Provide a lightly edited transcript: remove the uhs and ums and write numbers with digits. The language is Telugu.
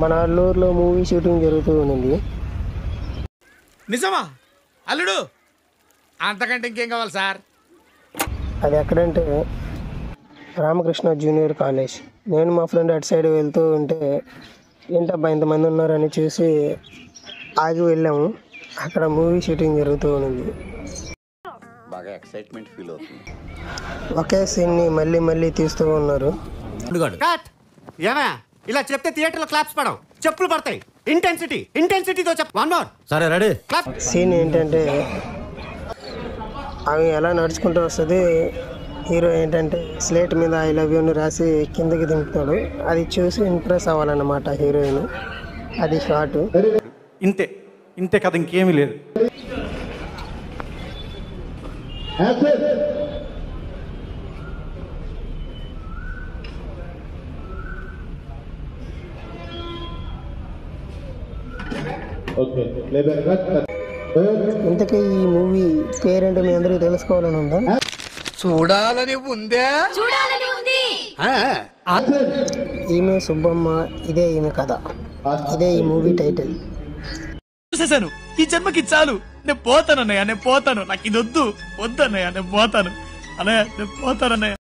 మన అల్లూరులో మూవీ షూటింగ్ జరుగుతూ ఉంది. నిజమా అల్లుడు? అంతకంటే ఇంకేం కావాలి సార్? అది ఎక్కడంటే రామకృష్ణ జూనియర్ కాలేజ్. నేను మా ఫ్రెండ్ అటు సైడ్ వెళ్తూ ఉంటే ఏంటబ్బా ఇంతమంది ఉన్నారని చూసి ఆగి వెళ్ళాము. అక్కడ మూవీ షూటింగ్ జరుగుతూ ఉంది. బాగా ఎక్సైట్మెంట్ ఫీల్ అవుతుంది. ఒకే సీన్ని మళ్ళీ మళ్ళీ తీస్తూ ఉన్నారు. ఏమా ఇలా చెప్తే థియేటర్లో క్లాప్స్ పడవు, చెప్పులు పడతాయి. ఇంటెన్సిటీతో చెప్పు. One more. సరే రెడీ. సీన్ ఏంటంటే అవి ఎలా నడుచుకుంటూ వస్తుంది. హీరో ఏంటంటే స్లేట్ మీద ఐ లవ్ యూని రాసి కిందకి దింపుతాడు. అది చూసి ఇంప్రెస్ అవ్వాలన్నమాట హీరోయిన్. అది షార్ట్. ఇంతే కదా, ఇంకేమీ లేదు. ఇంతకీ ఈ మూవీ పేరేంటో మీ అందరికీ తెలుసుకోవాలని ఉందా? చూడాలని ఉందే. ఈమె సుబ్బమ్మ, ఇదే ఈమె కథ, ఇదే ఈ మూవీ టైటిల్. చూసేసాను. ఈ జన్మకి చాలు. నేను పోతాను అన్నయ్య, నేను పోతాను. నాకు ఇది వద్దు అన్నయ్య, నేను పోతాను అన్నయ్య.